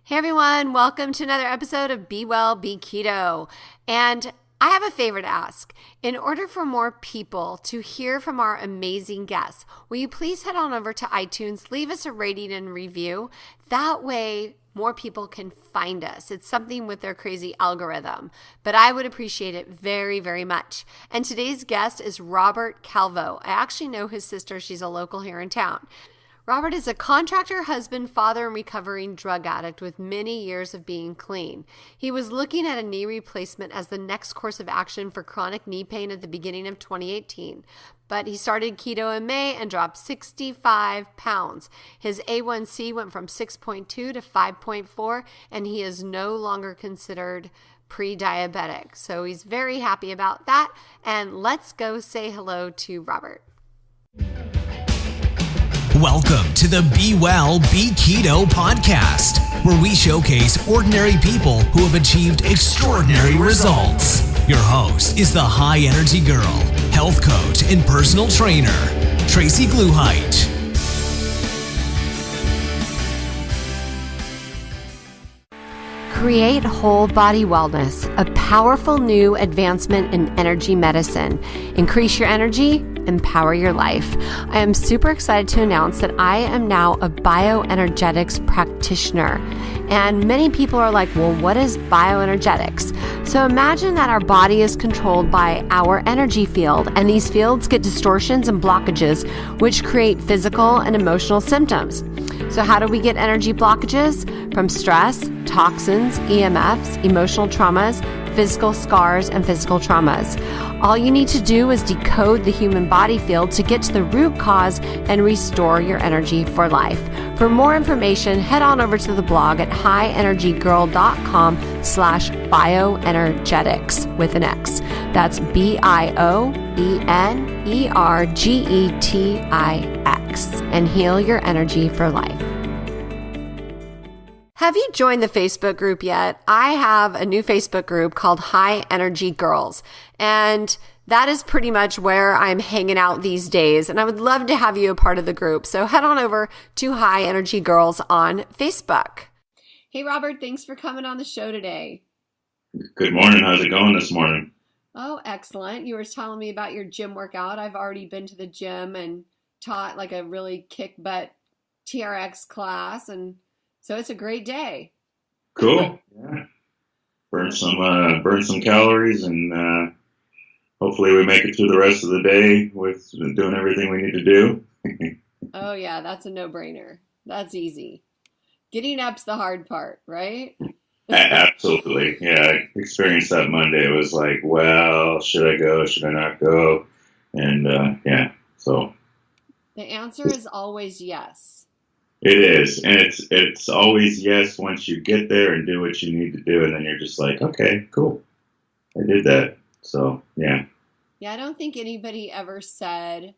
Hey everyone, welcome to another episode of Be Well, Be Keto. And I have a favor to ask. In order for more people to hear from our amazing guests, will you please head on over to iTunes, leave us a rating and review. That way, more people can find us. It's something with their crazy algorithm, but I would appreciate it very, very much. And today's guest is Robert Calvo. I actually know his sister. She's a local here in town. Robert is a contractor, husband, father, and recovering drug addict with many years of being clean. He was looking at a knee replacement as the next course of action for chronic knee pain at the beginning of 2018. But he started keto in May and dropped 65 pounds. His A1C went from 6.2 to 5.4, and he is no longer considered pre-diabetic. So he's very happy about that. And let's go say hello to Robert. Welcome to the Be Well, Be Keto podcast, where we showcase ordinary people who have achieved extraordinary results. Your host is the high energy girl, health coach, and personal trainer, Tracy Gluhite. Create whole body wellness, a powerful new advancement in energy medicine. Increase your energy, empower your life. I am super excited to announce that I am now a bioenergetics practitioner. And many people are like, well, what is bioenergetics? So imagine that our body is controlled by our energy field, and these fields get distortions and blockages, which create physical and emotional symptoms. So how do we get energy blockages? From stress, toxins, EMFs, emotional traumas, physical scars, and physical traumas. All you need to do is decode the human body field to get to the root cause and restore your energy for life. For more information, head on over to the blog at highenergygirl.com/bioenergetics with an X. That's BIOENERGETIX, and heal your energy for life. Have you joined the Facebook group yet? I have a new Facebook group called High Energy Girls, and that is pretty much where I'm hanging out these days, and I would love to have you a part of the group. So head on over to High Energy Girls on Facebook. Hey, Robert, thanks for coming on the show today. Good morning. How's it going this morning? Oh, excellent. You were telling me about your gym workout. I've already been to the gym and taught like a really kick-butt TRX class, and so it's a great day. Cool. Yeah. Burn some calories, and hopefully we make it through the rest of the day with doing everything we need to do. Oh yeah, that's a no-brainer. That's easy. Getting up's the hard part, right? Absolutely. Yeah, I experienced that Monday. It was like, well, should I go? Should I not go? And yeah, so. The answer is always yes. It is, and it's always yes once you get there and do what you need to do, and then you're just like, okay, cool, I did that. So yeah. Yeah, I don't think anybody ever said,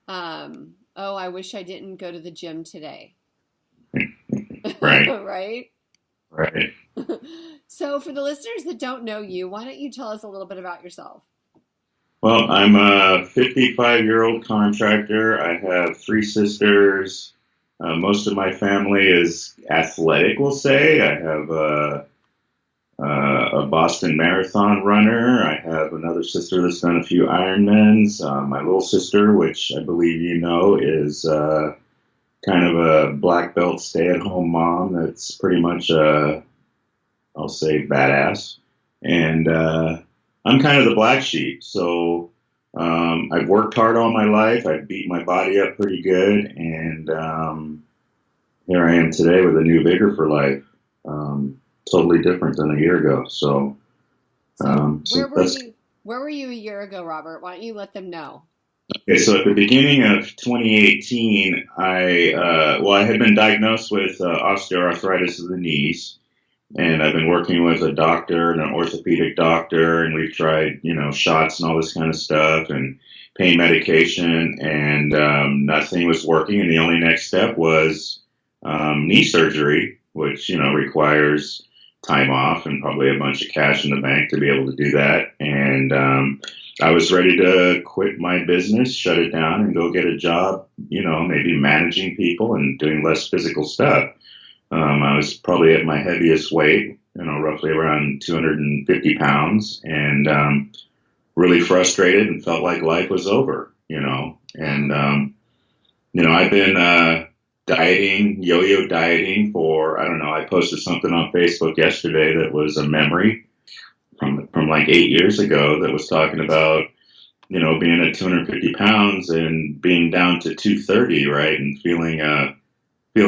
oh, I wish I didn't go to the gym today. Right. Right. So for the listeners that don't know you, why don't you tell us a little bit about yourself? Well, I'm a 55-year-old contractor. I have 3 sisters. Most of my family is athletic, we'll say. I have a Boston Marathon runner. I have another sister that's done a few Ironmans. My little sister, which I believe you know, is kind of a black belt stay-at-home mom that's pretty much, I'll say, badass. And I'm kind of the black sheep. So I've worked hard all my life. I've beat my body up pretty good, and here I am today with a new vigor for life. Totally different than a year ago. So where were you a year ago, Robert? Why don't you let them know? Okay, so at the beginning of 2018, I had been diagnosed with osteoarthritis of the knees. And I've been working with a doctor and an orthopedic doctor, and we've tried, shots and all this kind of stuff and pain medication, and nothing was working. And the only next step was knee surgery, which, requires time off and probably a bunch of cash in the bank to be able to do that. And I was ready to quit my business, shut it down, and go get a job, maybe managing people and doing less physical stuff. I was probably at my heaviest weight, roughly around 250 pounds, and really frustrated and felt like life was over, And, I've been dieting, yo-yo dieting for, I don't know, I posted something on Facebook yesterday that was a memory from like 8 years ago that was talking about, being at 250 pounds and being down to 230, right? And feeling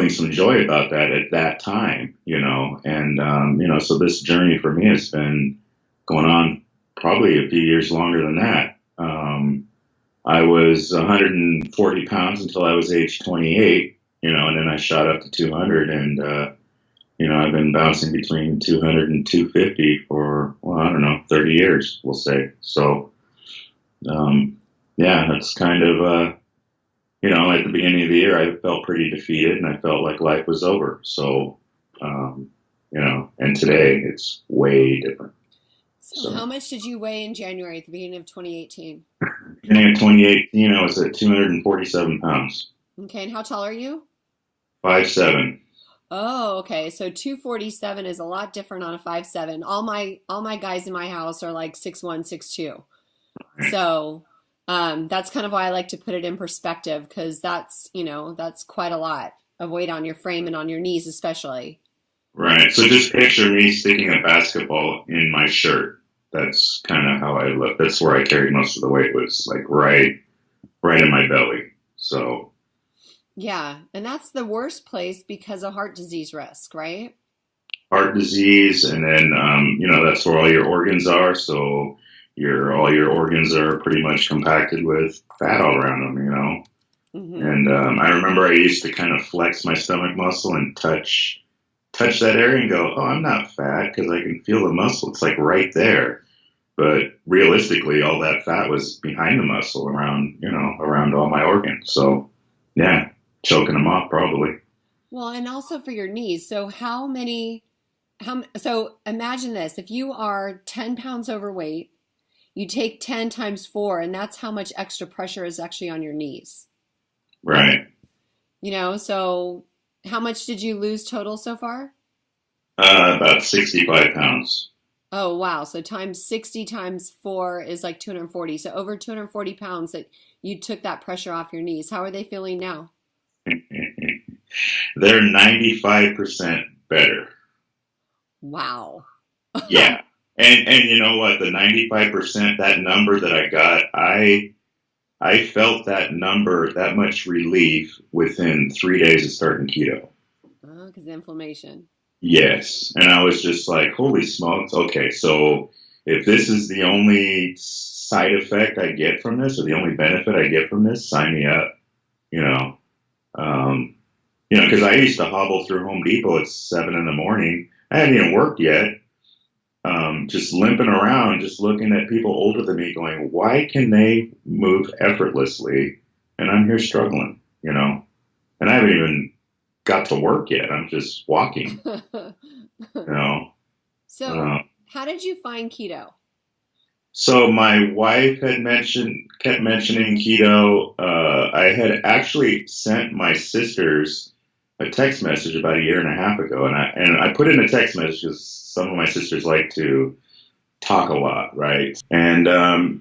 some joy about that at that time, and, so this journey for me has been going on probably a few years longer than that. I was 140 pounds until I was age 28, and then I shot up to 200, and, I've been bouncing between 200 and 250 for, well, I don't know, 30 years, we'll say. So, that's kind of, at the beginning of the year, I felt pretty defeated and I felt like life was over. So, and today it's way different. So how much did you weigh in January at the beginning of 2018? Beginning of 2018, I was at 247 pounds. Okay. And how tall are you? 5'7". Oh, okay. So 247 is a lot different on a 5'7". All my guys in my house are like 6'1", 6'2". So, that's kind of why I like to put it in perspective, because that's quite a lot of weight on your frame and on your knees, especially. Right. So just picture me sticking a basketball in my shirt. That's kind of how I look. That's where I carried most of the weight, was like right in my belly. So. Yeah. And that's the worst place because of heart disease risk, right? Heart disease. And then, that's where all your organs are. So all your organs are pretty much compacted with fat all around them, Mm-hmm. And I remember I used to kind of flex my stomach muscle and touch that area and go, oh, I'm not fat, because I can feel the muscle. It's like right there. But realistically, all that fat was behind the muscle around all my organs. So, yeah, choking them off probably. Well, and also for your knees. So so imagine this. If you are 10 pounds overweight, you take 10 times 4, and that's how much extra pressure is actually on your knees. Right. So how much did you lose total so far? About 65 pounds. Oh, wow. So times 60 times 4 is like 240. So over 240 pounds that you took that pressure off your knees. How are they feeling now? They're 95% better. Wow. Yeah. And you know what? The 95%, that number that I got, I felt that number, that much relief within 3 days of starting keto. Oh, because of inflammation. Yes. And I was just like, holy smokes. Okay. So if this is the only side effect I get from this, or the only benefit I get from this, sign me up, because I used to hobble through Home Depot at 7 a.m. I hadn't even worked yet. Just limping around, just looking at people older than me going, why can they move effortlessly? And I'm here struggling, and I haven't even got to work yet. I'm just walking, So how did you find keto? So my wife kept mentioning keto. I had actually sent my sisters a text message about a year and a half ago, and I put in a text message because some of my sisters like to talk a lot, right? And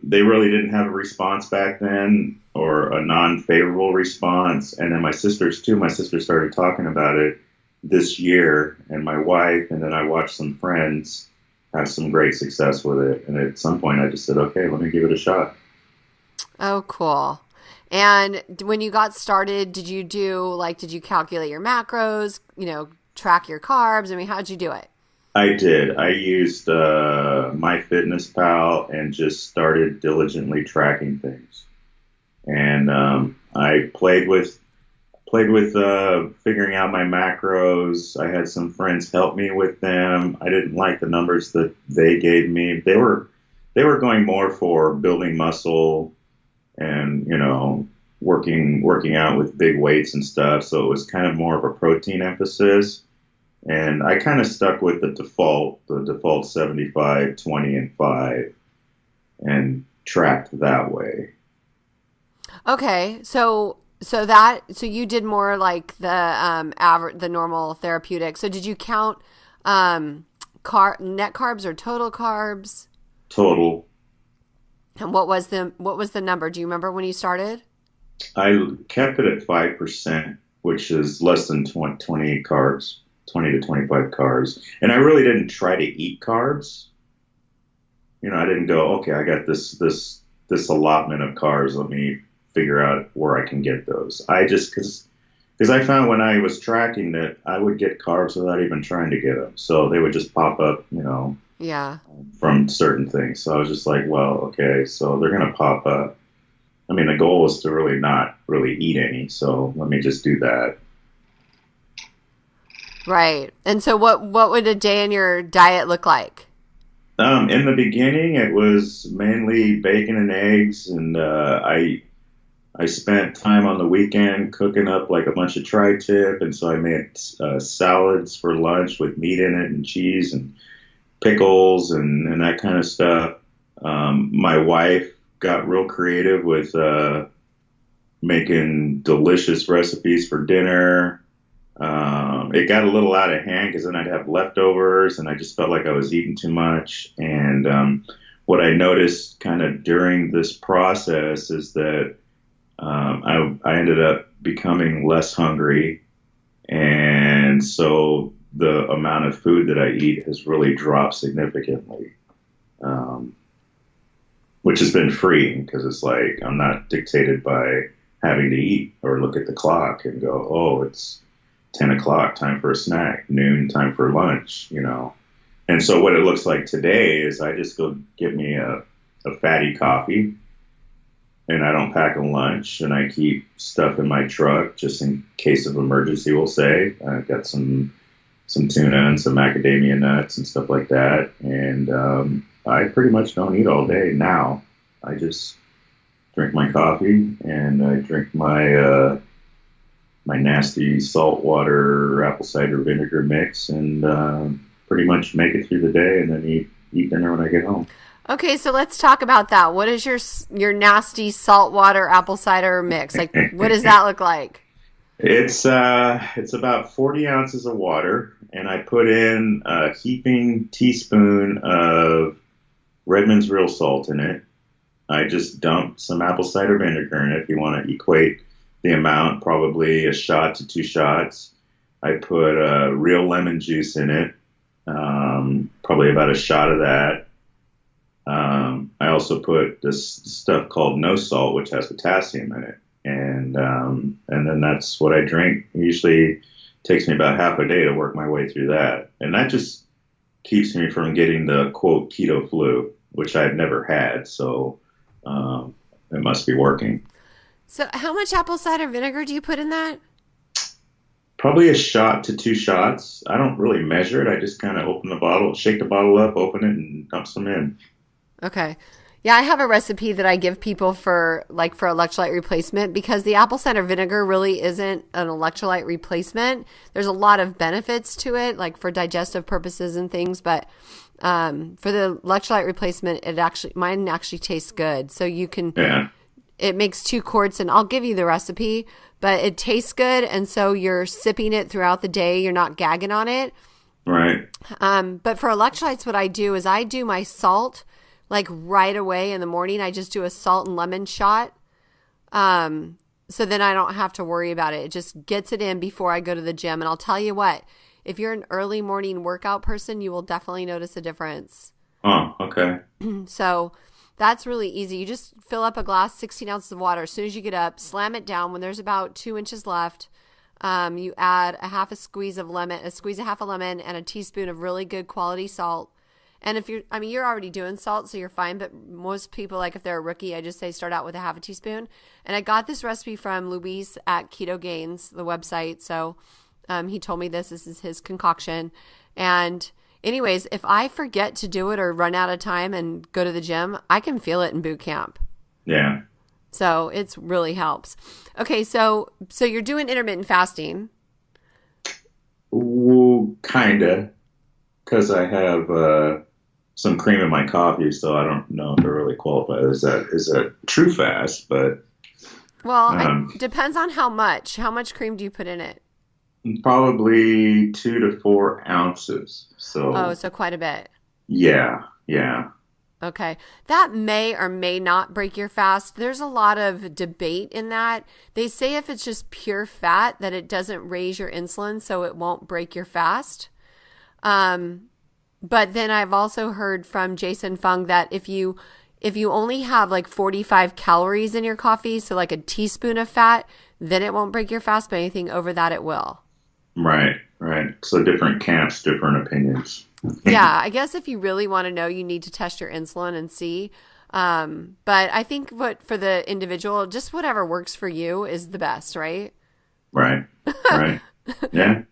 they really didn't have a response back then, or a non-favorable response. And then my sisters started talking about it this year, and my wife, and then I watched some friends have some great success with it. And at some point I just said, okay, let me give it a shot. Oh, cool. And when you got started, did you calculate your macros, track your carbs? I mean, how'd you do it? I did. I used MyFitnessPal and just started diligently tracking things. And I played with figuring out my macros. I had some friends help me with them. I didn't like the numbers that they gave me. They were going more for building muscle and, working out with big weights and stuff. So it was kind of more of a protein emphasis. And I kind of stuck with the default 75, 20, and 5 and tracked that way. Okay. So So you did more like the the normal therapeutic. So did you count net carbs or total carbs? Total. And what was the number? Do you remember when you started? I kept it at 5%, which is less than 20 carbs, 20 to 25 carbs. And I really didn't try to eat carbs. I didn't go, okay, I got this allotment of carbs. Let me figure out where I can get those. I just, because I found when I was tracking that I would get carbs without even trying to get them. So they would just pop up, Yeah. from certain things. So I was just like, well, okay, so they're going to pop up. I mean, the goal is to really not really eat any. So let me just do that. Right. And so what would a day in your diet look like? In the beginning, it was mainly bacon and eggs, and I spent time on the weekend cooking up like a bunch of tri-tip, and so I made salads for lunch with meat in it and cheese and pickles and that kind of stuff. My wife got real creative with making delicious recipes for dinner. It got a little out of hand because then I'd have leftovers and I just felt like I was eating too much. And what I noticed kind of during this process is that I ended up becoming less hungry. And so the amount of food that I eat has really dropped significantly, which has been freeing because it's like I'm not dictated by having to eat or look at the clock and go, oh, it's 10 o'clock, time for a snack, noon, time for lunch, And so what it looks like today is I just go get me a fatty coffee, and I don't pack a lunch, and I keep stuff in my truck just in case of emergency, we'll say. I've got some tuna and some macadamia nuts and stuff like that. And I pretty much don't eat all day now. I just drink my coffee and I drink my my nasty saltwater apple cider vinegar mix and pretty much make it through the day and then eat dinner when I get home. Okay, so let's talk about that. What is your nasty saltwater apple cider mix? Like, what does that look like? It's about 40 ounces of water, and I put in a heaping teaspoon of Redmond's real salt in it. I just dump some apple cider vinegar in it. If you want to equate the amount, probably a shot to 2 shots. I put real lemon juice in it, probably about a shot of that. I also put this stuff called no salt, which has potassium in it. And then that's what I drink. It usually takes me about half a day to work my way through that. And that just keeps me from getting the, quote, keto flu, which I've never had. So it must be working. So how much apple cider vinegar do you put in that? Probably a shot to 2 shots. I don't really measure it. I just kind of open the bottle, shake the bottle up, open it, and dump some in. Okay. Yeah, I have a recipe that I give people for electrolyte replacement because the apple cider vinegar really isn't an electrolyte replacement. There's a lot of benefits to it, like for digestive purposes and things, but for the electrolyte replacement, mine actually tastes good. So you can, It makes 2 quarts, and I'll give you the recipe, but it tastes good, and so you're sipping it throughout the day. You're not gagging on it. Right. But for electrolytes, what I do is I do my salt like right away in the morning. I just do a salt and lemon shot. So then I don't have to worry about it. It just gets it in before I go to the gym. And I'll tell you what, if you're an early morning workout person, you will definitely notice a difference. Oh, okay. So that's really easy. You just fill up a glass, 16 ounces of water. As soon as you get up, slam it down. When there's about 2 inches left, you add a half a squeeze of lemon, half a lemon, and a teaspoon of really good quality salt. And if you're already doing salt, so you're fine. But most people, like if they're a rookie, I just say start out with a half a teaspoon. And I got this recipe from Lease at Keto Gains, the website. So he told me this is his concoction. And anyways, if I forget to do it or run out of time and go to the gym, I can feel it in boot camp. Yeah. So it really helps. Okay, so you're doing intermittent fasting. Ooh, kinda, because I have some cream in my coffee, so I don't know if it really qualifies as a true fast, but Well, it depends on how much. How much cream do you put in it? Probably 2 to 4 ounces. So quite a bit. Yeah. Okay. That may or may not break your fast. There's a lot of debate in that. They say if it's just pure fat that it doesn't raise your insulin, so it won't break your fast. But then I've also heard from Jason Fung that if you only have like 45 calories in your coffee, so like a teaspoon of fat, then it won't break your fast, but anything over that it will. Right. So different camps, different opinions. Yeah, I guess if you really want to know, you need to test your insulin and see. But I think for the individual, just whatever works for you is the best, right? Right. Yeah.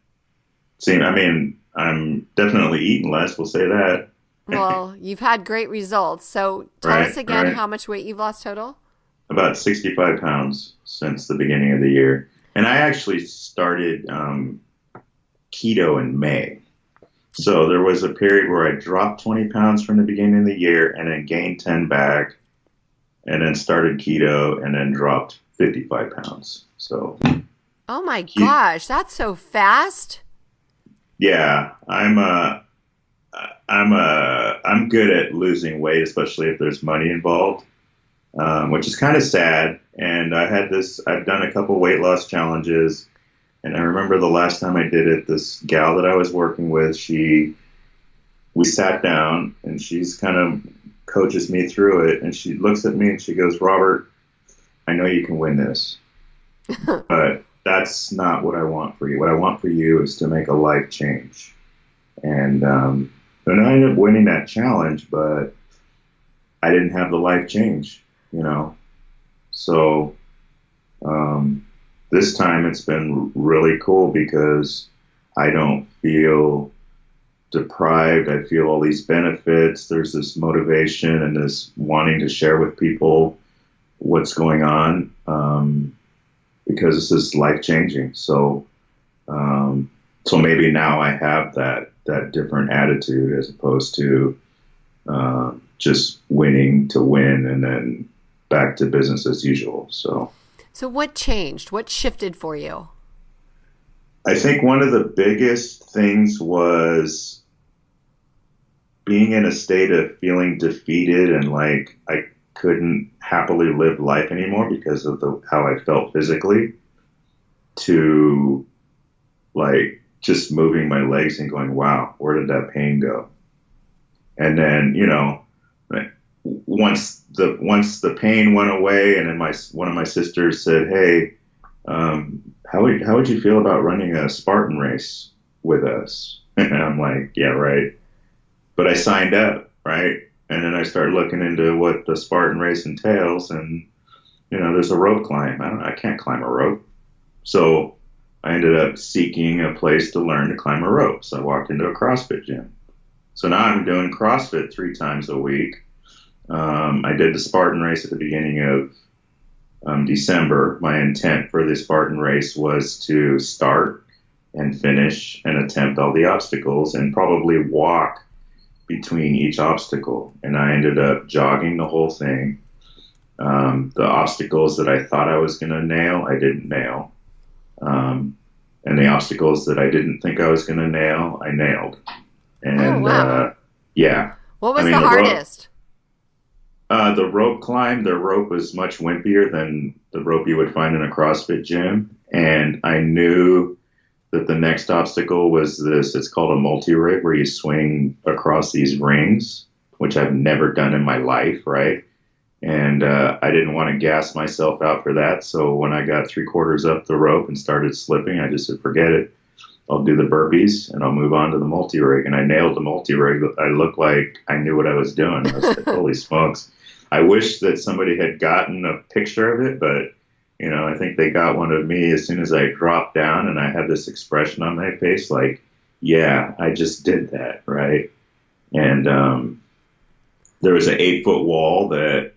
See, I mean, I'm definitely eating less, we'll say that. Well, you've had great results. So tell us again how much weight you've lost total? About 65 pounds since the beginning of the year. And I actually started keto in May. So there was a period where I dropped 20 pounds from the beginning of the year and then gained 10 back and then started keto and then dropped 55 pounds. So. Oh my gosh, that's so fast. Yeah, I'm good at losing weight, especially if there's money involved, which is kind of sad. And I've done a couple weight loss challenges. And I remember the last time I did it, this gal that I was working with, we sat down and she's kind of coaches me through it. And she looks at me and she goes, "Robert, I know you can win this, but that's not what I want for you. What I want for you is to make a life change." And I ended up winning that challenge, but I didn't have the life change, So this time it's been really cool because I don't feel deprived. I feel all these benefits. There's this motivation and this wanting to share with people what's going on because this is life changing. So maybe now I have that different attitude as opposed to just winning to win and then back to business as usual. So what changed? What shifted for you? I think one of the biggest things was being in a state of feeling defeated and like I couldn't happily live life anymore because of how I felt physically, to like just moving my legs and going, wow, where did that pain go? And then, once the pain went away, and then one of my sisters said, "Hey, how would you feel about running a Spartan race with us?" And I'm like, "Yeah, right." But I signed up, right? And then I started looking into what the Spartan race entails, and there's a rope climb. I can't climb a rope, so I ended up seeking a place to learn to climb a rope. So I walked into a CrossFit gym. So now I'm doing CrossFit 3 times a week. I did the Spartan race at the beginning of December. My intent for the Spartan race was to start and finish and attempt all the obstacles and probably walk between each obstacle. And I ended up jogging the whole thing. The obstacles that I thought I was going to nail, I didn't nail. And the obstacles that I didn't think I was going to nail, I nailed. And yeah. What was the hardest? The rope climb, the rope was much wimpier than the rope you would find in a CrossFit gym. And I knew that the next obstacle was this. It's called a multi-rig, where you swing across these rings, which I've never done in my life, right? And I didn't want to gas myself out for that. So when I got 3/4 up the rope and started slipping, I just said, forget it. I'll do the burpees and I'll move on to the multi-rig. And I nailed the multi-rig. I looked like I knew what I was doing. I was like, holy smokes. I wish that somebody had gotten a picture of it, but I think they got one of me as soon as I dropped down, and I had this expression on my face like, yeah, I just did that, right? And there was an 8-foot wall that,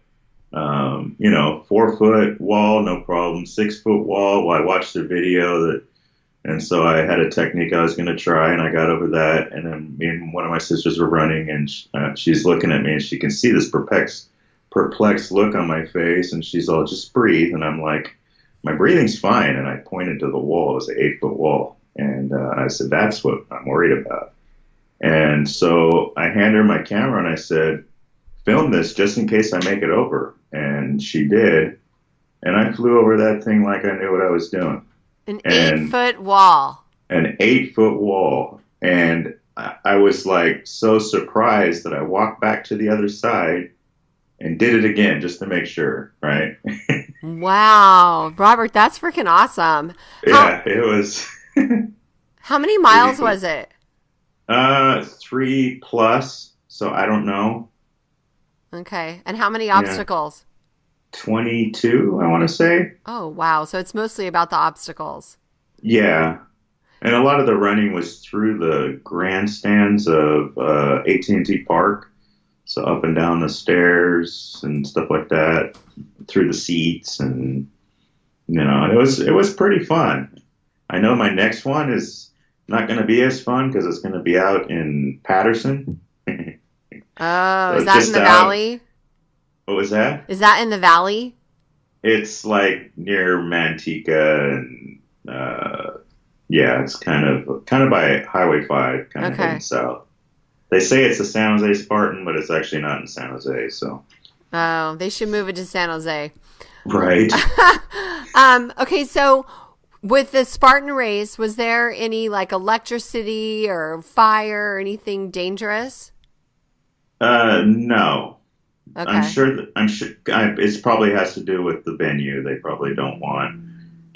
4-foot wall, no problem, 6-foot wall. Well, I watched the video and so I had a technique I was going to try, and I got over that. And then me and one of my sisters were running, and she's looking at me, and she can see this perplexed look on my face, and she's all, just breathe. And I'm like, my breathing's fine. And I pointed to the wall. It was an 8-foot wall. And I said, that's what I'm worried about. And so I handed her my camera and I said, film this just in case I make it over. And she did. And I flew over that thing like I knew what I was doing. An 8-foot wall. An 8-foot wall. And I was like so surprised that I walked back to the other side and did it again just to make sure, right? Wow. Robert, that's freaking awesome. Yeah, it was. How many miles was it? 3+, so I don't know. Okay. And how many obstacles? 22, I want to say. Oh, wow. So it's mostly about the obstacles. Yeah. And a lot of the running was through the grandstands of AT&T Park. So up and down the stairs and stuff like that, through the seats. And, it was pretty fun. I know my next one is not going to be as fun because it's going to be out in Patterson. Oh, so is that in the valley? What was that? Is that in the valley? It's like near Manteca and it's kind of by Highway 5, kind of heading south. They say it's a San Jose Spartan, but it's actually not in San Jose. So. Oh, they should move it to San Jose. Right. Okay, so with the Spartan Race, was there any like electricity or fire or anything dangerous? No. Okay. I'm sure it probably has to do with the venue. They probably don't want,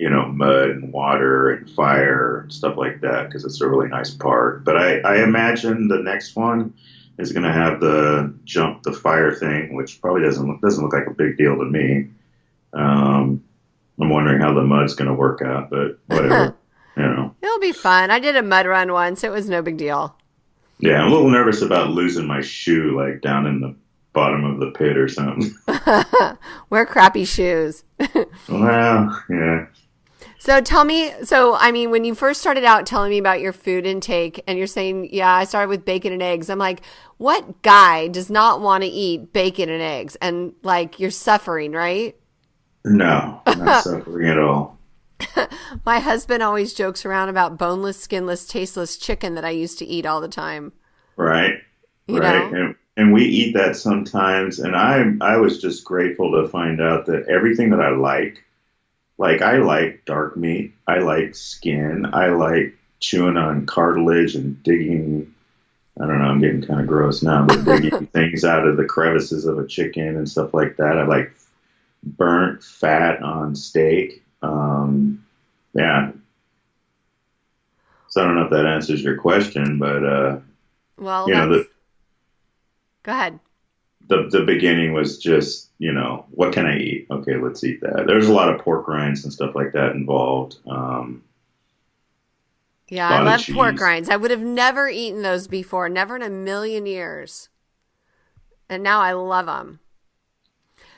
mud and water and fire and stuff like that because it's a really nice park. But I imagine the next one is going to have the fire thing, which probably doesn't look like a big deal to me. I'm wondering how the mud's going to work out, but whatever, It'll be fun. I did a mud run once. It was no big deal. Yeah, I'm a little nervous about losing my shoe, like down in the bottom of the pit or something. Wear crappy shoes. Well, yeah. So tell me, when you first started out telling me about your food intake and you're saying, yeah, I started with bacon and eggs. I'm like, what guy does not want to eat bacon and eggs? And like, you're suffering, right? No, not suffering at all. My husband always jokes around about boneless, skinless, tasteless chicken that I used to eat all the time. Right. You know? And we eat that sometimes. And I was just grateful to find out that everything that I like I like dark meat. I like skin. I like chewing on cartilage and digging. I don't know. I'm getting kind of gross now, but digging things out of the crevices of a chicken and stuff like that. I like burnt fat on steak. Yeah. So I don't know if that answers your question, but well, go ahead. The beginning was just, what can I eat? Okay, let's eat that. There's a lot of pork rinds and stuff like that involved. Yeah, I love pork rinds. I would have never eaten those before, never in a million years. And now I love them.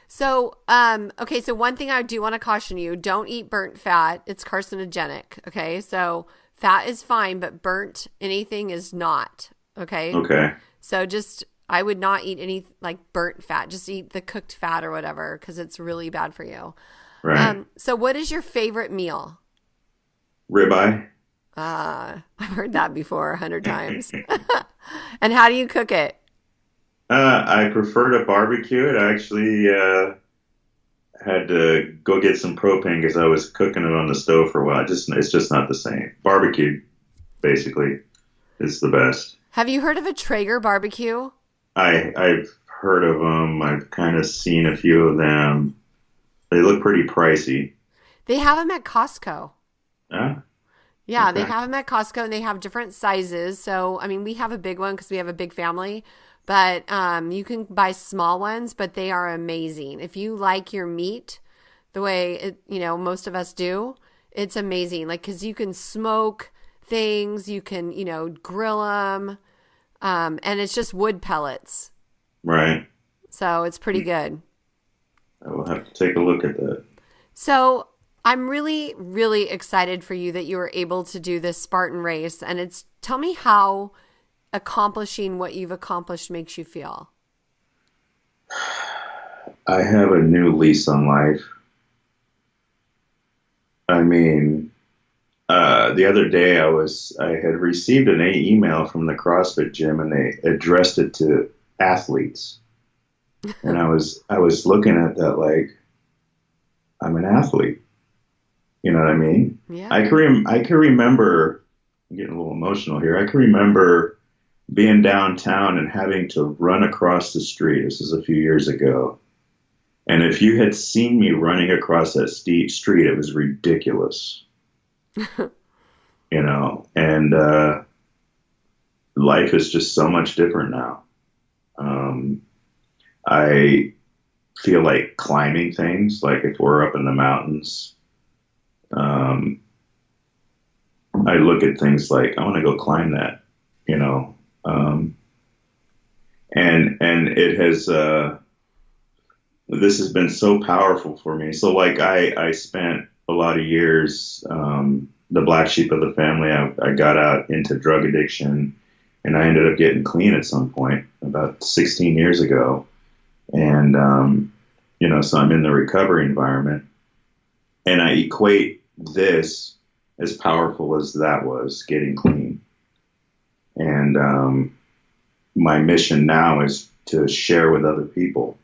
So, okay, so one thing I do want to caution you, don't eat burnt fat. It's carcinogenic, okay? So fat is fine, but burnt anything is not, okay? Okay. So I would not eat any like burnt fat. Just eat the cooked fat or whatever because it's really bad for you. Right. So what is your favorite meal? Ribeye. I've heard that before 100 times. And how do you cook it? I prefer to barbecue it. I actually had to go get some propane because I was cooking it on the stove for a while. It's just not the same. Barbecue, basically, is the best. Have you heard of a Traeger barbecue? I've heard of them. I've kind of seen a few of them. They look pretty pricey. They have them at Costco. Yeah? Yeah, Okay. They have them at Costco, and they have different sizes. So, we have a big one because we have a big family. But you can buy small ones, but they are amazing. If you like your meat the way, most of us do, it's amazing. Like, because you can smoke things, you can, grill them. And it's just wood pellets. Right. So it's pretty good. I will have to take a look at that. So I'm really, really excited for you that you were able to do this Spartan Race. And tell me how accomplishing what you've accomplished makes you feel. I have a new lease on life. I mean, the other day I had received an email from the CrossFit gym, and they addressed it to athletes. And I was looking at that like, I'm an athlete. You know what I mean? Yeah. I can remember, I'm getting a little emotional here. I can remember being downtown and having to run across the street. This is a few years ago. And if you had seen me running across that steep street, it was ridiculous. You know, and life is just so much different now. I feel like climbing things, like if we're up in the mountains, I look at things like, I want to go climb that, you know. And it has, this has been so powerful for me. So like I spent a lot of years, the black sheep of the family. I got out into drug addiction, and I ended up getting clean at some point about 16 years ago. And, you know, so I'm in the recovery environment, and I equate this as powerful as that was, getting clean. And my mission now is to share with other people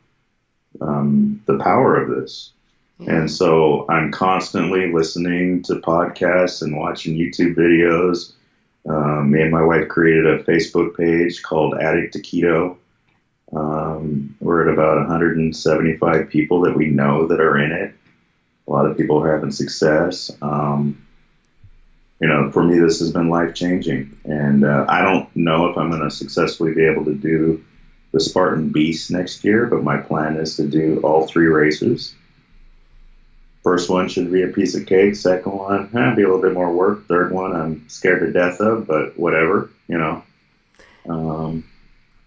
the power of this. Yeah. And so I'm constantly listening to podcasts and watching YouTube videos. Me and my wife created a Facebook page called Addict to Keto. We're at about 175 people that we know that are in it. A lot of people are having success. You know, for me, this has been life-changing. And I don't know if I'm going to successfully be able to do the Spartan Beast next year, but my plan is to do all 3 races. First one should be a piece of cake. Second one, be a little bit more work. Third one, I'm scared to death of, but whatever, you know.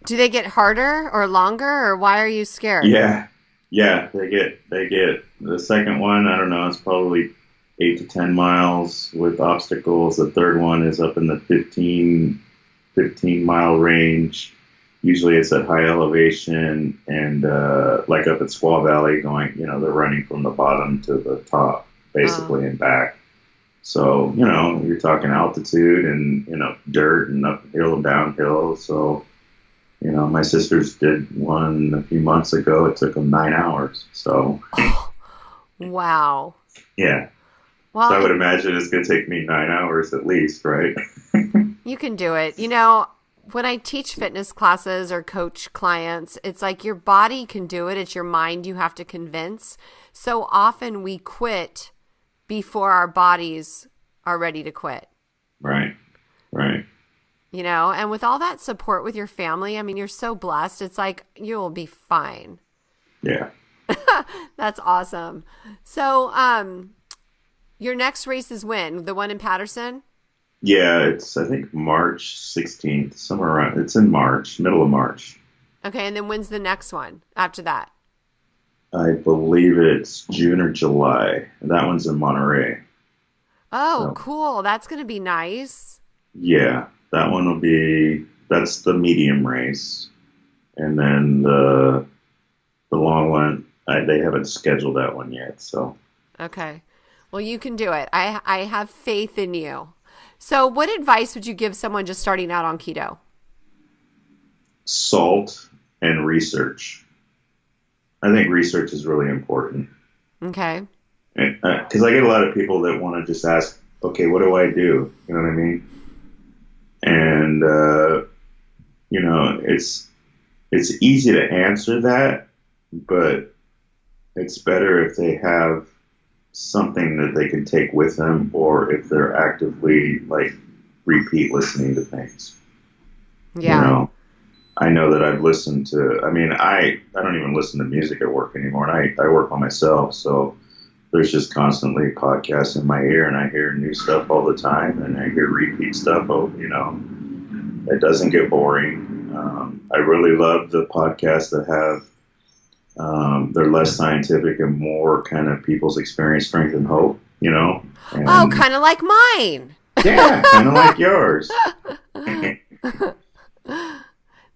Do they get harder or longer, or why are you scared? Yeah, they get the second one. I don't know. It's probably 8 to 10 miles with obstacles. The third one is up in the 15 mile range. Usually it's at high elevation, and like up at Squaw Valley going, you know, they're running from the bottom to the top basically and back. So, you know, you're talking altitude and, you know, dirt and uphill and downhill. So, you know, my sisters did one a few months ago. It took them 9 hours. So, wow. Yeah. Well, so I would imagine it's going to take me 9 hours at least, right? You can do it. You know, when I teach fitness classes or coach clients, it's like your body can do it. It's your mind you have to convince. So often we quit before our bodies are ready to quit. Right. You know, and with all that support with your family, I mean, you're so blessed. It's like, you'll be fine. Yeah. That's awesome. So, your next race is when? The one in Patterson? Yeah, it's, I think, March 16th, somewhere around. It's in March, middle of March. Okay, and then when's the next one after that? I believe it's June or July. That one's in Monterey. Oh, so, cool. That's going to be nice. Yeah, that one will be, that's the medium race. And then the long one, they haven't scheduled that one yet, so. Okay. Well, you can do it. I have faith in you. So what advice would you give someone just starting out on keto? Salt and research. I think research is really important. Okay. Because I get a lot of people that want to just ask, okay, what do I do? You know what I mean? And, you know, it's easy to answer that, but it's better if they have something that they can take with them, or if they're actively like repeat listening to things. Yeah. You know, I know that I've listened to, I mean, I don't even listen to music at work anymore, and I work by myself. So there's just constantly podcasts in my ear, and I hear new stuff all the time, and I hear repeat stuff. You know, it doesn't get boring. I really love the podcasts that have, they're less scientific and more kind of people's experience, strength, and hope, you know? And, kind of like mine. Yeah, kind of like yours.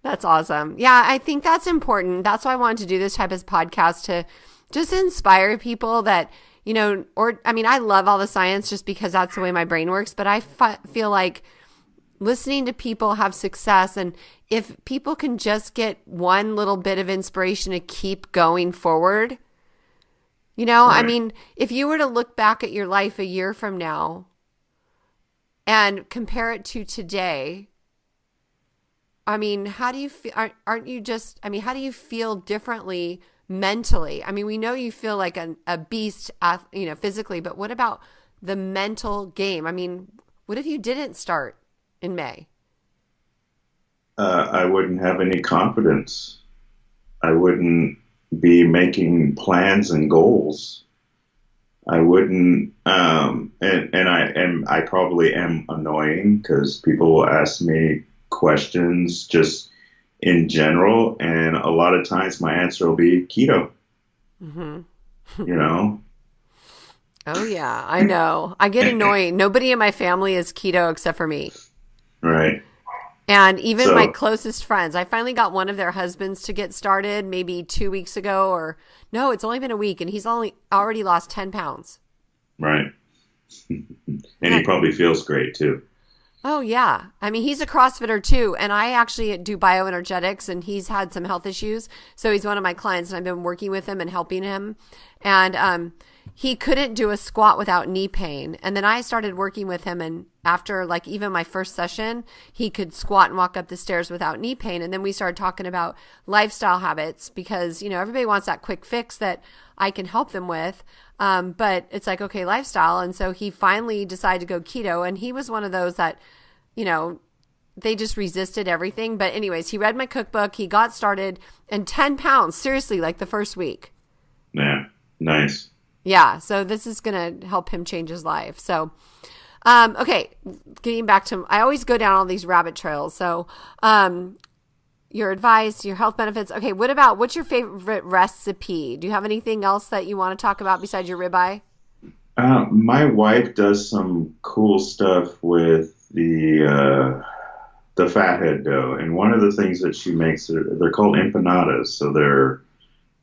That's awesome. Yeah, I think that's important. That's why I wanted to do this type of podcast, to just inspire people that, or I mean, I love all the science just because that's the way my brain works, but I feel like listening to people have success, and if people can just get one little bit of inspiration to keep going forward, Right. I mean, if you were to look back at your life a year from now and compare it to today, I mean, how do you feel? Aren't you just, I mean, how do you feel differently mentally? I mean, we know you feel like a beast, physically, but what about the mental game? I mean, what if you didn't start in May? I wouldn't have any confidence. I wouldn't be making plans and goals. I wouldn't, I probably am annoying because people will ask me questions just in general, and a lot of times my answer will be keto. Mm-hmm. You know, Oh, yeah, I know. I get annoying. Nobody in my family is keto except for me. right? And even my So, closest friends, I finally got one of their husbands to get started maybe 2 weeks ago, or no, it's only been a week, and he's already lost 10 pounds. right, and he Yeah. probably feels great too. Oh, yeah. I mean, he's a CrossFitter too, and I actually do bioenergetics, and he's had some health issues. So he's one of my clients, and I've been working with him and helping him. And he couldn't do a squat without knee pain. And then I started working with him, and after like even my first session, he could squat and walk up the stairs without knee pain. And then we started talking about lifestyle habits because, everybody wants that quick fix that I can help them with. But it's like, okay, lifestyle. And so he finally decided to go keto, and he was one of those that, they just resisted everything. But anyways, he read my cookbook, he got started, and 10 pounds, seriously, like the first week. Yeah, nice. Yeah. So this is going to help him change his life. So, okay, getting back to, I always go down all these rabbit trails. So, your advice, your health benefits. Okay. What's your favorite recipe? Do you have anything else that you want to talk about besides your ribeye? My wife does some cool stuff with the fathead dough, and one of the things that she makes, they're called empanadas, so they're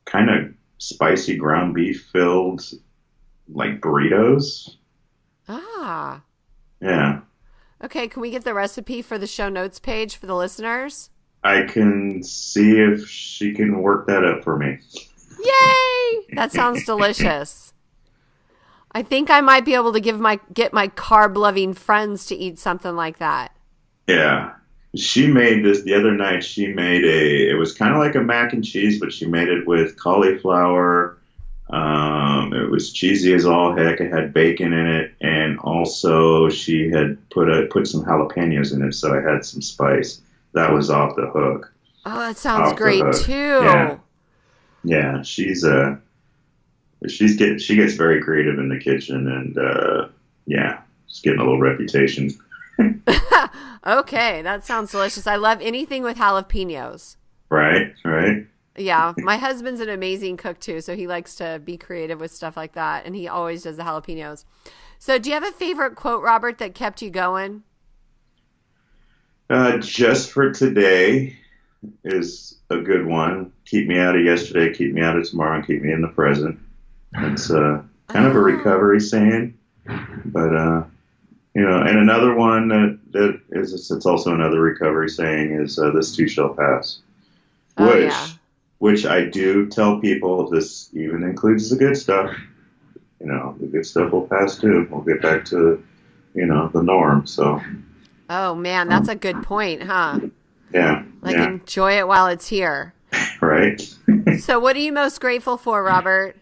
kind of spicy ground beef filled, like burritos. Ah, Yeah, okay. Can we get the recipe for the show notes page for the listeners? I can see if she can work that up for me. Yay! That sounds delicious. I think I might be able to get my carb loving friends to eat something like that. Yeah. She made this the other night. She made it was kind of like a mac and cheese, but she made it with cauliflower. It was cheesy as all heck. It had bacon in it. And also she had put some jalapenos in it. So I had some spice. That was off the hook. Oh, that sounds Off the great hook. too. Yeah. Yeah. She gets very creative in the kitchen, and yeah, she's getting a little reputation. Okay, that sounds delicious. I love anything with jalapenos. Right. Yeah, my husband's an amazing cook too, so he likes to be creative with stuff like that, and he always does the jalapenos. So do you have a favorite quote, Robert, that kept you going? Just for today is a good one. Keep me out of yesterday, keep me out of tomorrow, and keep me in the present. It's kind of a recovery saying, but and another one that is, it's also another recovery saying is, this too shall pass. Oh, yeah. Which I do tell people, this even includes the good stuff. The good stuff will pass too. We'll get back to, the norm. So. Oh man, that's a good point, huh? Yeah. Like yeah. enjoy it while it's here. Right. So what are you most grateful for, Robert?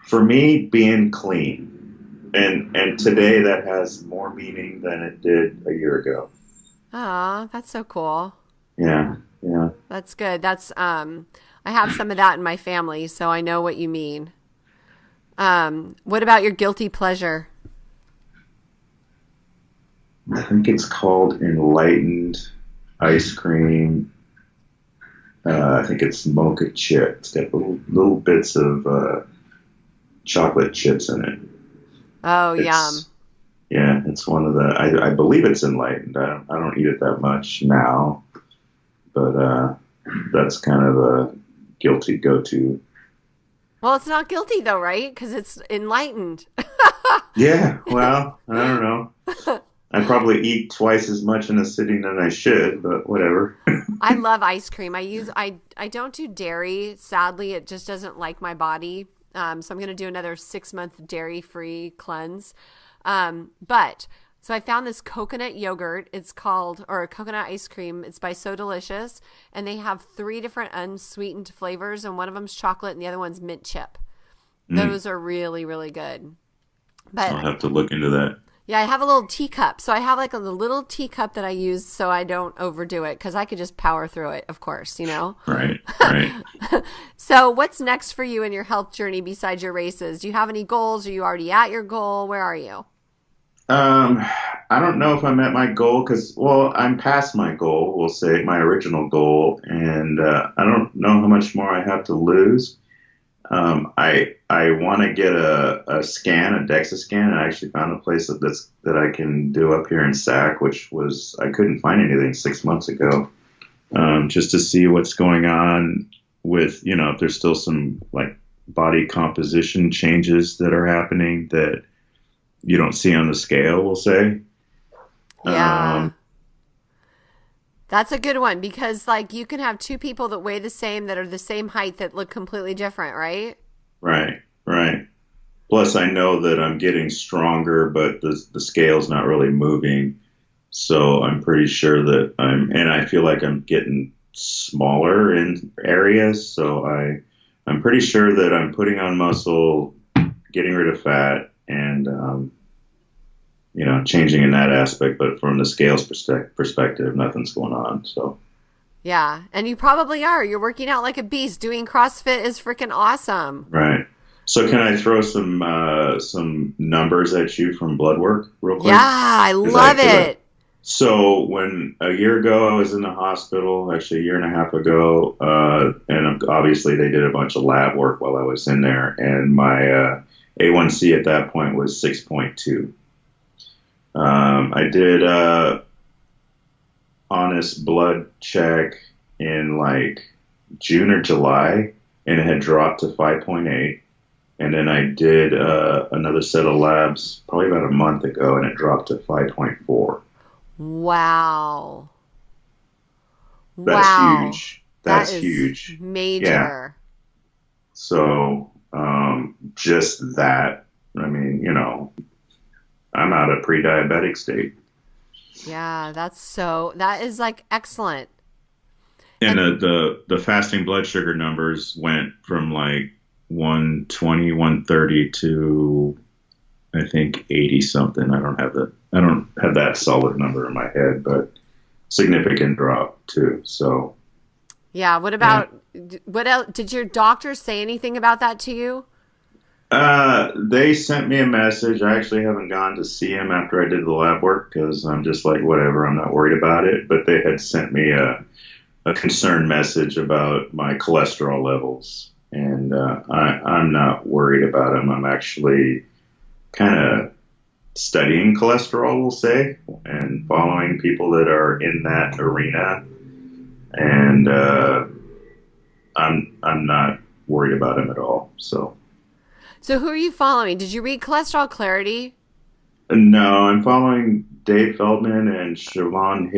For me, being clean, and today that has more meaning than it did a year ago. Oh, that's so cool. Yeah. That's good. That's I have some of that in my family, so I know what you mean. What about your guilty pleasure? I think it's called enlightened ice cream. I think it's mocha chip. It's got little bits of chocolate chips in it. Oh, It's- yum. Yeah, it's one of the. I believe it's enlightened. I don't eat it that much now, but that's kind of guilty go-to. Well, it's not guilty though, right? Because it's enlightened. Yeah, well, I don't know. I probably eat twice as much in a sitting than I should, but whatever. I love ice cream. I don't do dairy. Sadly, it just doesn't like my body. So I'm going to do another 6-month dairy-free cleanse. So I found this coconut yogurt. It's called, or coconut ice cream. It's by So Delicious. And they have 3 different unsweetened flavors. And one of them's chocolate and the other one's mint chip. Those are really, really good. But I'll have to look into that. yeah, I have a little teacup. So I have like a little teacup that I use so I don't overdo it because I could just power through it, of course, you know? Right. So what's next for you in your health journey besides your races? Do you have any goals? Are you already at your goal? Where are you? I don't know if I'm at my goal because, well, I'm past my goal, we'll say, my original goal, and I don't know how much more I have to lose. I want to get a scan, a DEXA scan, and I actually found a place that I can do up here in SAC, which was, I couldn't find anything 6 months ago, just to see what's going on with, if there's still some like body composition changes that are happening that you don't see on the scale, we'll say. Yeah. That's a good one because like you can have 2 people that weigh the same that are the same height that look completely different, right? Right. Plus I know that I'm getting stronger, but the scale's not really moving. So I'm pretty sure that and I feel like I'm getting smaller in areas. So I'm pretty sure that I'm putting on muscle, getting rid of fat, and changing in that aspect, but from the scales perspective, nothing's going on. So yeah, and you probably are. You're working out like a beast. Doing CrossFit is freaking awesome. Right. So can I throw some numbers at you from blood work real quick? Yeah, I love it. So when a year ago I was in the hospital, actually a year and a half ago, and obviously they did a bunch of lab work while I was in there, and my A1C at that point was 6.2. I did honest blood check in like June or July, and it had dropped to 5.8. And then I did another set of labs probably about a month ago, and it dropped to 5.4. Wow. That's huge. That's huge. Major. Yeah. So just that, I mean, I'm out of pre-diabetic state. Yeah, that is like excellent. And the fasting blood sugar numbers went from like 120, 130 to I think 80 something. I don't have that solid number in my head, but significant drop too. So yeah, what else? Did your doctor say anything about that to you? They sent me a message. I actually haven't gone to see him after I did the lab work because I'm just like, whatever, I'm not worried about it. But they had sent me a concern message about my cholesterol levels. And I'm not worried about them. I'm actually kind of studying cholesterol, we'll say, and following people that are in that arena. And I'm not worried about them at all. So who are you following? Did you read Cholesterol Clarity? No, I'm following Dave Feldman and Siobhan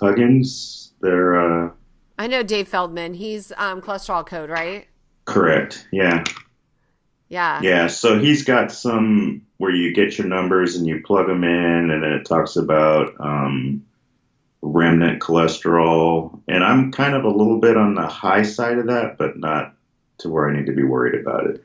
Huggins. They're I know Dave Feldman. He's Cholesterol Code, right? Correct. Yeah. Yeah. Yeah. So he's got some where you get your numbers and you plug them in, and then it talks about remnant cholesterol. And I'm kind of a little bit on the high side of that, but not to where I need to be worried about it.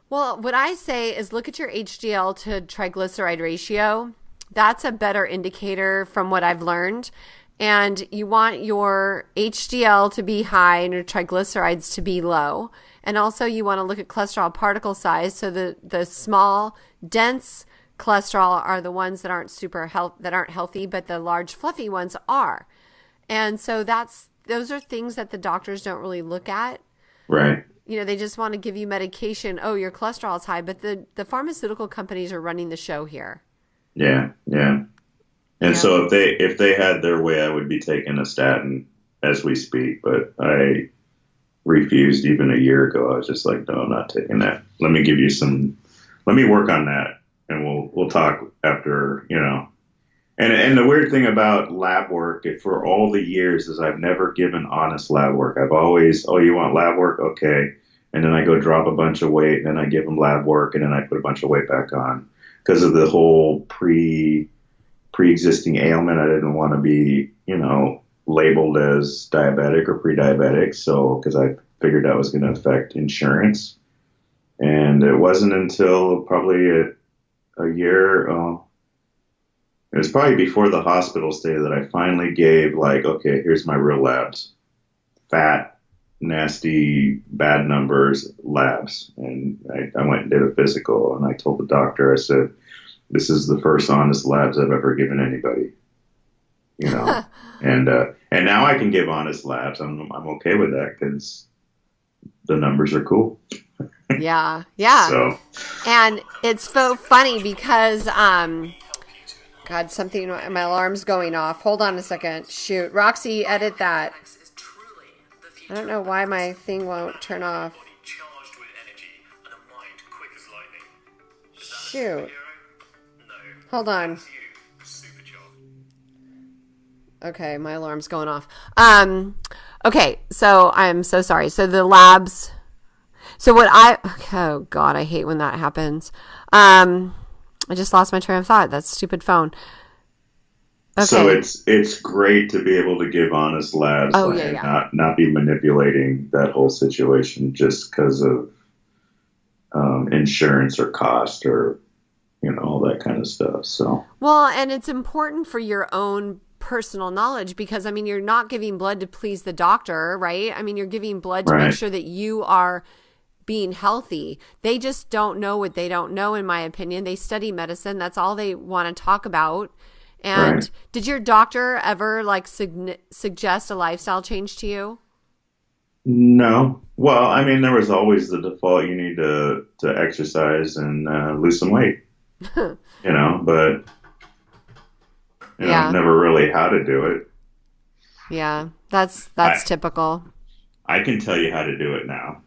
Well, what I say is look at your HDL to triglyceride ratio. That's a better indicator from what I've learned. And you want your HDL to be high and your triglycerides to be low. And also you want to look at cholesterol particle size. So the small, dense cholesterol are the ones that aren't healthy, but the large, fluffy ones are. And so those are things that the doctors don't really look at. Right. They just want to give you medication. Oh, your cholesterol is high, but the pharmaceutical companies are running the show here. Yeah, yeah. And so if they had their way, I would be taking a statin as we speak. But refused even a year ago. I was just like, no, I'm not taking that. Let me work on that, and we'll talk after, you know. And the weird thing about lab work for all the years is I've never given honest lab work. I've always, oh, you want lab work? Okay. And then I go drop a bunch of weight, and then I give them lab work, and then I put a bunch of weight back on because of the whole pre-existing ailment. I didn't want to be, you know, labeled as diabetic or pre-diabetic. So, because I figured that was going to affect insurance. And it wasn't until probably a year, it was probably before the hospital stay that I finally gave, like, okay, here's my real labs. Fat, nasty, bad numbers labs. And I went and did a physical, and I told the doctor, I said, this is the first honest labs I've ever given anybody. You know, and now I can give honest labs. I'm okay with that because the numbers are cool. Yeah. So. And it's so funny because, God, something, my alarm's going off. Hold on a second. Shoot. Roxy, edit that. I don't know why my thing won't turn off. Shoot. Hold on. Okay, my alarm's going off. Okay, so I'm so sorry. So the labs. So oh God, I hate when that happens. I just lost my train of thought. That stupid phone. Okay. So it's great to be able to give honest labs and not be manipulating that whole situation just because of insurance or cost or, you know, all that kind of stuff. So well, and it's important for your own personal knowledge because, I mean, you're not giving blood to please the doctor, right? I mean, you're giving blood to make sure that you are being healthy. They just don't know what they don't know, in my opinion. They study medicine. That's all they want to talk about. And did your doctor ever like suggest a lifestyle change to you? No. Well, I mean, there was always the default. You need to exercise and lose some weight, you know, but you know, never really how to do it. Yeah, that's typical. I can tell you how to do it now.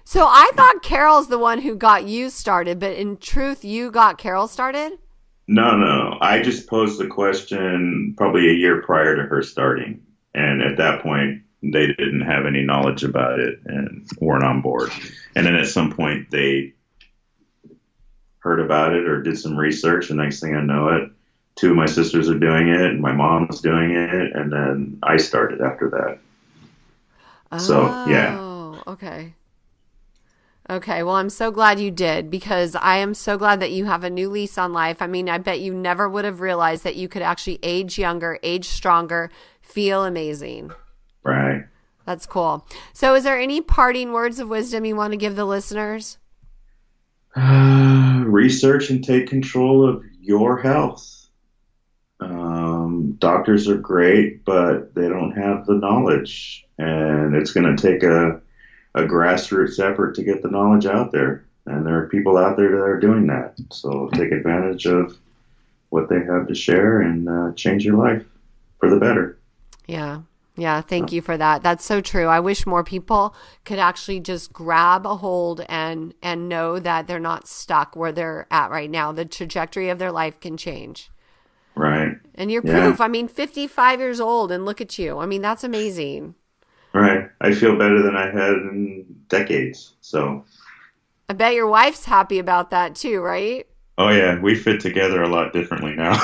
So I thought Carol's the one who got you started, but in truth, you got Carol started? No. I just posed the question probably a year prior to her starting. And at that point, they didn't have any knowledge about it and weren't on board. And then at some point, they heard about it or did some research. And next thing I know it, two of my sisters are doing it, and my mom was doing it. And then I started after that. So, yeah. Oh, okay. Okay, well, I'm so glad you did because I am so glad that you have a new lease on life. I mean, I bet you never would have realized that you could actually age younger, age stronger, feel amazing. Right. That's cool. So is there any parting words of wisdom you want to give the listeners? Research and take control of your health. Doctors are great, but they don't have the knowledge, and it's going to take a grassroots effort to get the knowledge out there. And there are people out there that are doing that. So take advantage of what they have to share and change your life for the better. Yeah. Thank you for that. That's so true. I wish more people could actually just grab a hold and know that they're not stuck where they're at right now. The trajectory of their life can change. Right. And you're proof. I mean, 55 years old and look at you. I mean, that's amazing. Right. I feel better than I had in decades. So I bet your wife's happy about that too, right? Oh, yeah. We fit together a lot differently now.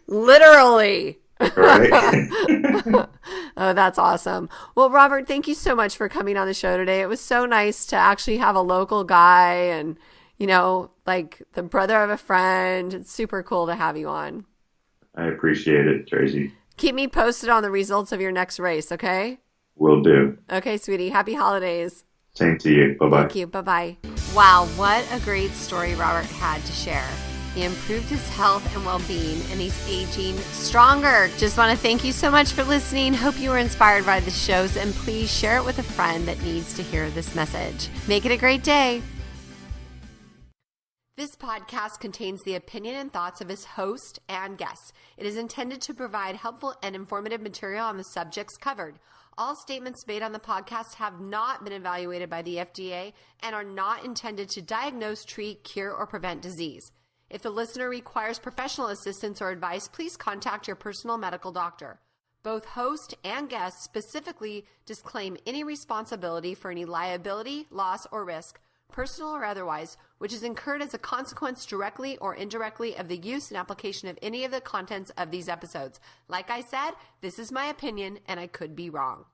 Literally. Right. Oh, that's awesome. Well, Robert, thank you so much for coming on the show today. It was so nice to actually have a local guy and, you know, like the brother of a friend. It's super cool to have you on. I appreciate it, Tracy. Keep me posted on the results of your next race, okay? Will do. Okay, sweetie. Happy holidays. Same to you. Bye-bye. Thank you. Bye-bye. Wow, what a great story Robert had to share. He improved his health and well-being, and he's aging stronger. Just want to thank you so much for listening. Hope you were inspired by the shows, and please share it with a friend that needs to hear this message. Make it a great day. This podcast contains the opinion and thoughts of its host and guests. It is intended to provide helpful and informative material on the subjects covered. All statements made on the podcast have not been evaluated by the FDA and are not intended to diagnose, treat, cure, or prevent disease. If the listener requires professional assistance or advice, please contact your personal medical doctor. Both host and guest specifically disclaim any responsibility for any liability, loss, or risk, personal or otherwise, which is incurred as a consequence directly or indirectly of the use and application of any of the contents of these episodes. Like I said, this is my opinion and I could be wrong.